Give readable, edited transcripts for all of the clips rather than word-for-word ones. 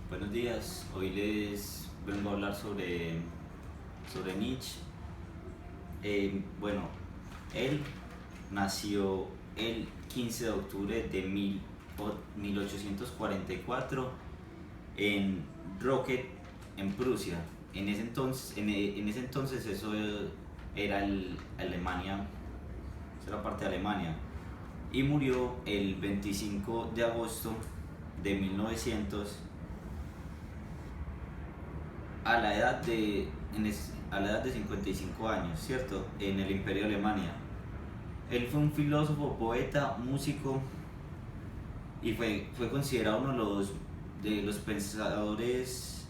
Buenos días, hoy les vengo a hablar sobre Nietzsche. Bueno, él nació el 15 de octubre de 1844 en Rocket, en Prusia. En ese entonces eso era Alemania, eso era parte de Alemania. Y murió el 25 de agosto de 1900 a la edad de 55 años, ¿cierto? En el Imperio de Alemania. Él fue un filósofo, poeta, músico y fue considerado uno de los pensadores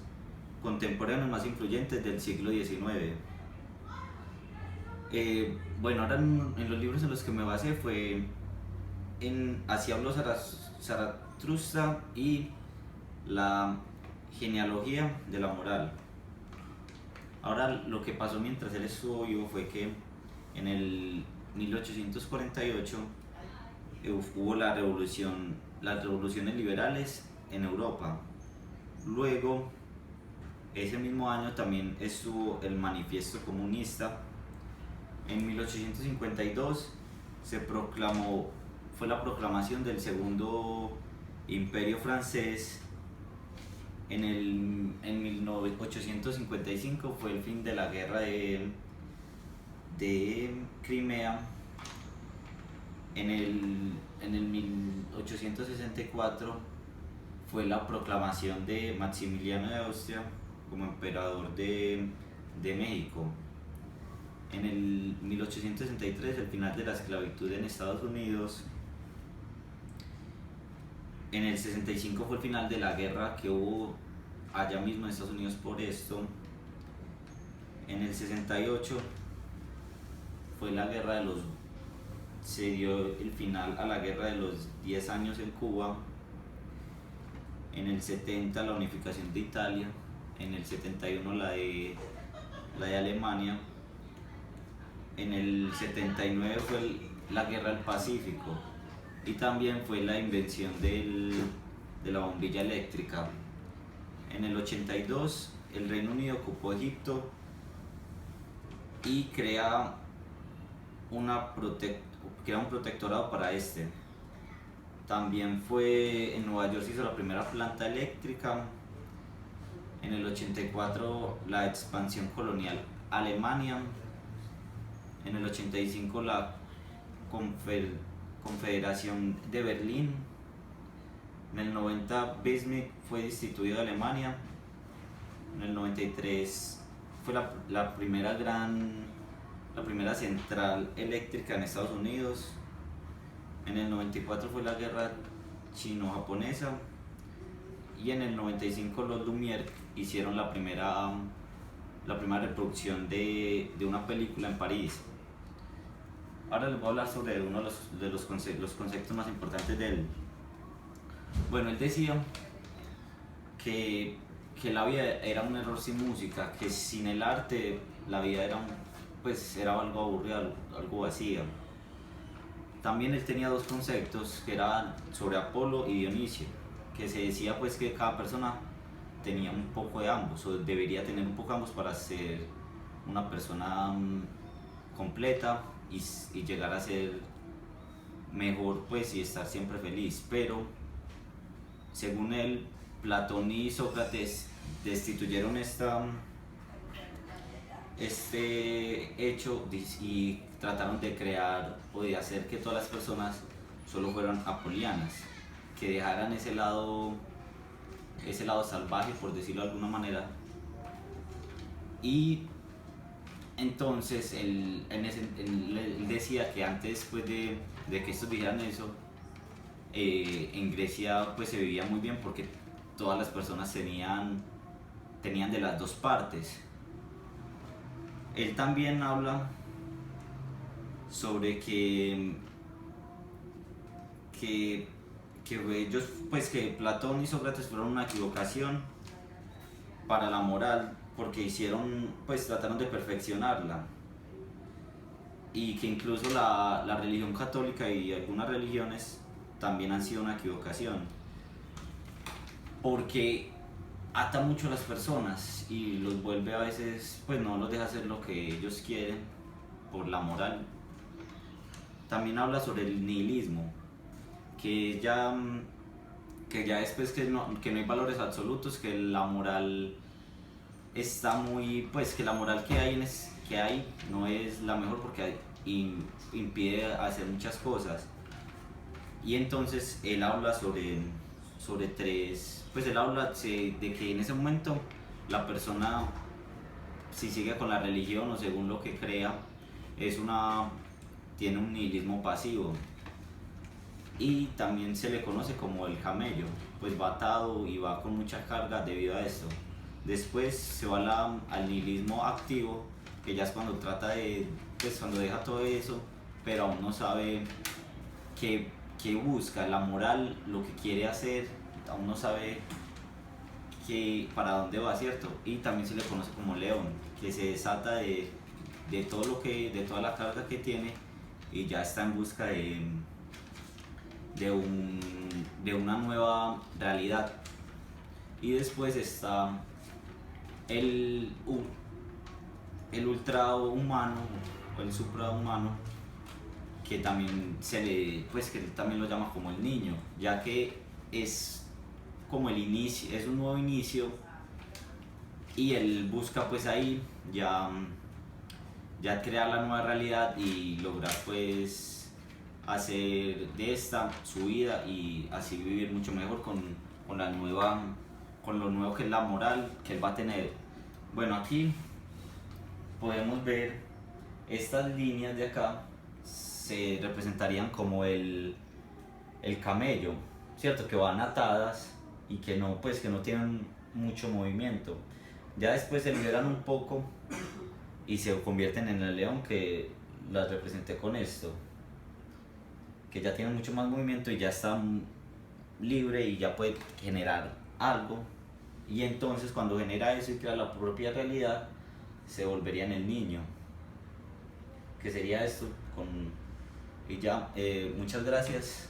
contemporáneos más influyentes del siglo XIX. Bueno, ahora en los libros en los que me basé fue en Así habló Zaratustra y la genealogía de la moral. Ahora, lo que pasó mientras él estuvo vivo fue que en el 1848 hubo las revoluciones liberales en Europa. Luego, ese mismo año también estuvo el Manifiesto Comunista. En 1852 fue la proclamación del Segundo Imperio Francés. En 1855 fue el fin de la guerra de Crimea. En el 1864 fue la proclamación de Maximiliano de Austria como emperador de México. En el 1863 el final de la esclavitud en Estados Unidos. En el 65 fue el final de la guerra que hubo allá mismo en Estados Unidos por esto. En el 68 fue la guerra se dio el final a la guerra de los 10 años en Cuba. En el 70 la unificación de Italia. En el 71 la de Alemania. En el 79 fue la guerra del Pacífico. Y también fue la invención de la bombilla eléctrica. En el 82 el Reino Unido ocupó Egipto y crea un protectorado para este. También en Nueva York se hizo la primera planta eléctrica. En el 84 la expansión colonial Alemania. En el 85 la Confederación de Berlín. En el 90 Bismarck fue destituido de Alemania. En el 93 fue la primera central eléctrica en Estados Unidos. En el 94 fue la guerra chino-japonesa. Y en el 95 los Lumière hicieron la primera reproducción de una película en París. Ahora les voy a hablar sobre uno de los conceptos más importantes de él. Bueno, él decía que la vida era un error sin música, que sin el arte la vida era algo aburrido, algo vacía. También él tenía dos conceptos que eran sobre Apolo y Dionisio, que se decía pues que cada persona tenía un poco de ambos, o debería tener un poco de ambos para ser una persona completa y llegar a ser mejor pues y estar siempre feliz. Pero según él, Platón y Sócrates destituyeron este hecho y trataron de crear o de hacer que todas las personas solo fueran apolianas, que dejaran ese lado salvaje, por decirlo de alguna manera. Y entonces él decía que antes pues, de que estos dijeran eso, en Grecia pues se vivía muy bien porque todas las personas tenían de las dos partes. Él también habla sobre que ellos, pues que Platón y Sócrates fueron una equivocación para la moral, porque trataron de perfeccionarla, y que incluso la religión católica y algunas religiones también han sido una equivocación, porque ata mucho a las personas y los vuelve a veces, pues no los deja hacer lo que ellos quieren por la moral. También habla sobre el nihilismo, que ya, que ya después que no hay valores absolutos, que la moral está muy, pues que la moral que hay no es la mejor porque impide hacer muchas cosas. Y entonces él habla sobre tres, pues él habla de que en ese momento la persona, si sigue con la religión o según lo que crea, tiene un nihilismo pasivo. Y también se le conoce como el camello, pues va atado y va con mucha carga debido a esto. Después se va al nihilismo activo, que ya es cuando pues cuando deja todo eso, pero aún no sabe qué busca, la moral, lo que quiere hacer, aún no sabe para dónde va, ¿cierto? Y también se le conoce como león, que se desata de de toda la carga que tiene y ya está en busca de, un, de una nueva realidad. Y después está el, el ultrahumano o el suprahumano, que también que también lo llama como el niño, ya que es como el inicio, es un nuevo inicio y él busca pues ahí ya crear la nueva realidad y lograr pues hacer de esta su vida y así vivir mucho mejor con lo nuevo que es la moral que él va a tener. Bueno, aquí podemos ver estas líneas de acá se representarían como el camello, ¿cierto? Que van atadas y que no tienen mucho movimiento. Ya después se liberan un poco y se convierten en el león, que las representé con esto, que ya tienen mucho más movimiento y ya están libre y ya puede generar algo. Y entonces cuando genera eso y crea la propia realidad, se volvería en el niño, que sería esto. Y ya, muchas gracias.